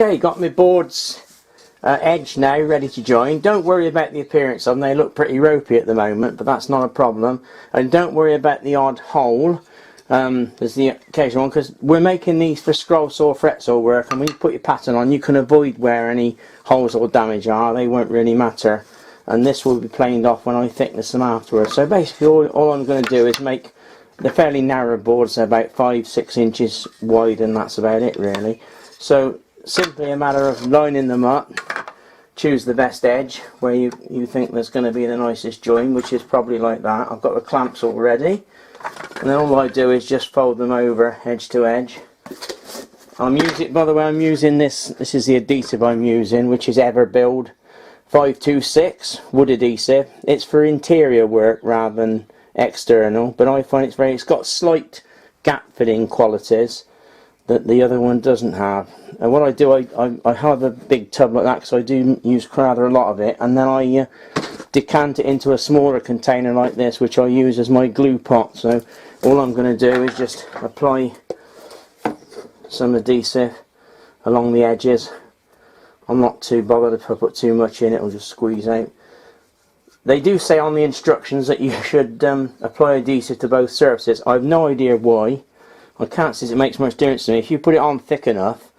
Okay, got my boards edge now ready to join. Don't worry about the appearance of them, they look pretty ropey at the moment, but that's not a problem. And don't worry about the odd hole. There's the occasional one, because we're making these for scroll saw, fret saw work, and when you put your pattern on you can avoid where any holes or damage are. They won't really matter, and this will be planed off when I thickness them afterwards. So basically all I'm going to do is make the fairly narrow boards, so about 5-6 inches wide, and that's about it really. So simply a matter of lining them up, choose the best edge where you think there's going to be the nicest join, which is probably like that. I've got the clamps all ready, and then all I do is just fold them over edge to edge. I'm using, by the way, I'm using this is the adhesive I'm using, which is Everbuild 526 wood adhesive. It's for interior work rather than external, but I find it's got slight gap filling qualities that the other one doesn't have. And what I do, I have a big tub like that, because I do use rather a lot of it, and then I decant it into a smaller container like this, which I use as my glue pot. So all I'm going to do is just apply some adhesive along the edges. I'm not too bothered if I put too much in, it will just squeeze out. They do say on the instructions that you should apply adhesive to both surfaces. I have no idea why. I can't see it makes much difference to me. If you put it on thick enough,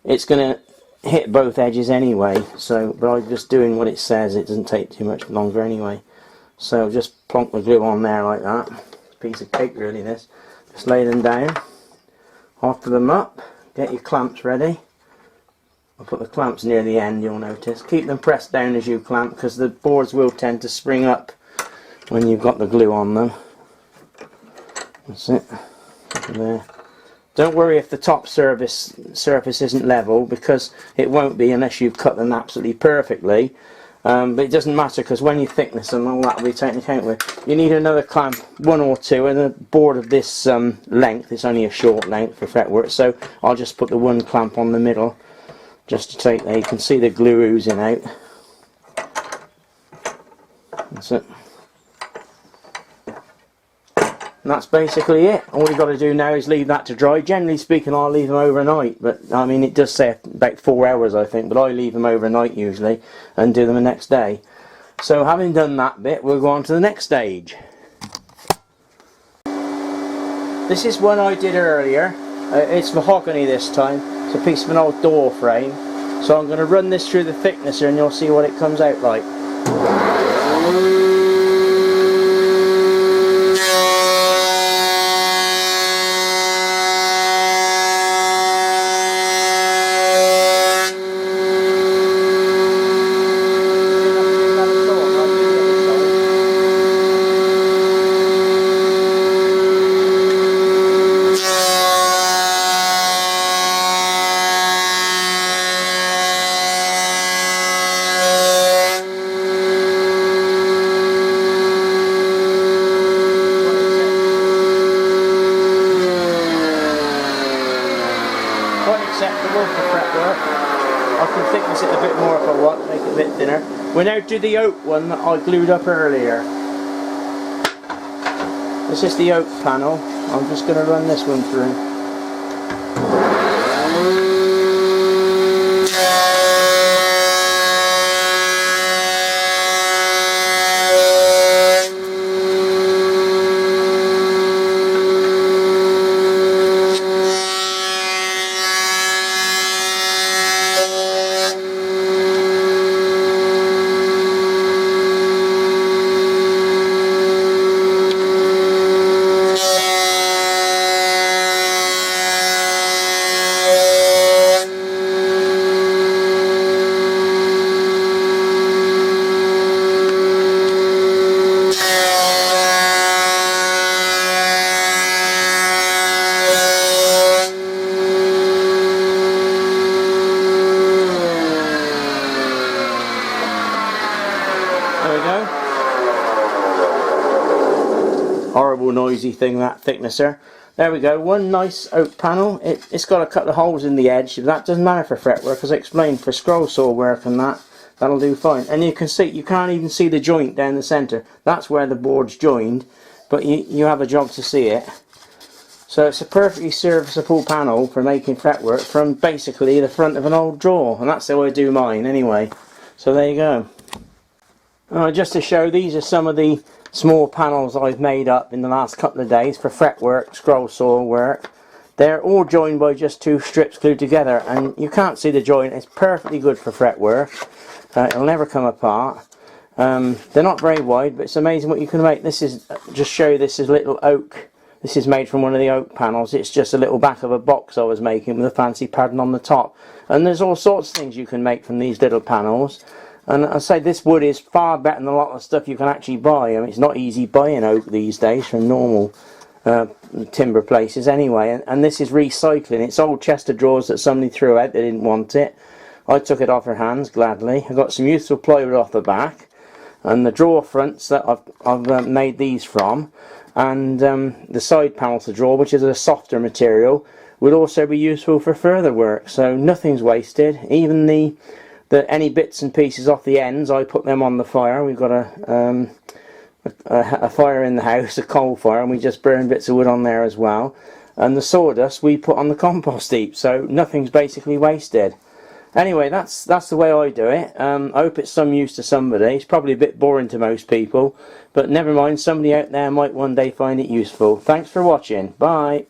it's going to hit both edges anyway. So, but I'm just doing what it says. It doesn't take too much longer anyway. So just plonk the glue on there like that. It's a piece of cake really, this. Just lay them down, offer them up, get your clamps ready. I'll put the clamps near the end, you'll notice. Keep them pressed down as you clamp, because the boards will tend to spring up when you've got the glue on them. That's it. There. Don't worry if the top surface isn't level, because it won't be unless you've cut them absolutely perfectly. But it doesn't matter, because when you thickness them, all that will be taken account with. You need another clamp, one or two, and a board of this length. It's only a short length for fretwork, so I'll just put the one clamp on the middle, just to take there. You can see the glue oozing out. That's it. And that's basically it. All you've got to do now is leave that to dry. Generally speaking, I'll leave them overnight, but I mean, it does say about 4 hours I think, but I leave them overnight usually and do them the next day. So having done that bit, we'll go on to the next stage. This is one I did earlier. It's mahogany this time. It's a piece of an old door frame. So I'm going to run this through the thicknesser and you'll see what it comes out like. Acceptable for fretwork. I can thickness it a bit more if I want, make it a bit thinner. We're now to the oak one that I glued up earlier. This is the oak panel. I'm just going to run this one through. Horrible noisy thing, that thicknesser. There we go, one nice oak panel. It's got a couple of holes in the edge, but that doesn't matter for fretwork, as I explained. For scroll saw work and that'll do fine. And you can see, you can't even see the joint down the centre. That's where the board's joined, but you have a job to see it. So it's a perfectly serviceable panel for making fretwork from basically the front of an old drawer, and that's how I do mine anyway. So there you go. Just to show, these are some of the small panels I've made up in the last couple of days for fretwork, scroll saw work. They're all joined by just 2 strips glued together, and you can't see the joint. It's perfectly good for fretwork. It'll never come apart. They're not very wide, but it's amazing what you can make. This is, just show you, this is little oak. This is made from one of the oak panels. It's just a little back of a box I was making with a fancy pattern on the top. And there's all sorts of things you can make from these little panels. And I say this wood is far better than a lot of stuff you can actually buy. I mean, it's not easy buying oak these days from normal timber places anyway. And this is recycling. It's old chest of drawers that somebody threw out. They didn't want it. I took it off her hands gladly. I got some useful plywood off the back, and the drawer fronts that I've made these from, and the side panel to the drawer, which is a softer material, would also be useful for further work. So nothing's wasted. Even any bits and pieces off the ends, I put them on the fire. We've got a fire in the house, a coal fire, and we just burn bits of wood on there as well. And the sawdust we put on the compost heap, so nothing's basically wasted. Anyway, that's the way I do it. I hope it's some use to somebody. It's probably a bit boring to most people, but never mind, somebody out there might one day find it useful. Thanks for watching. Bye.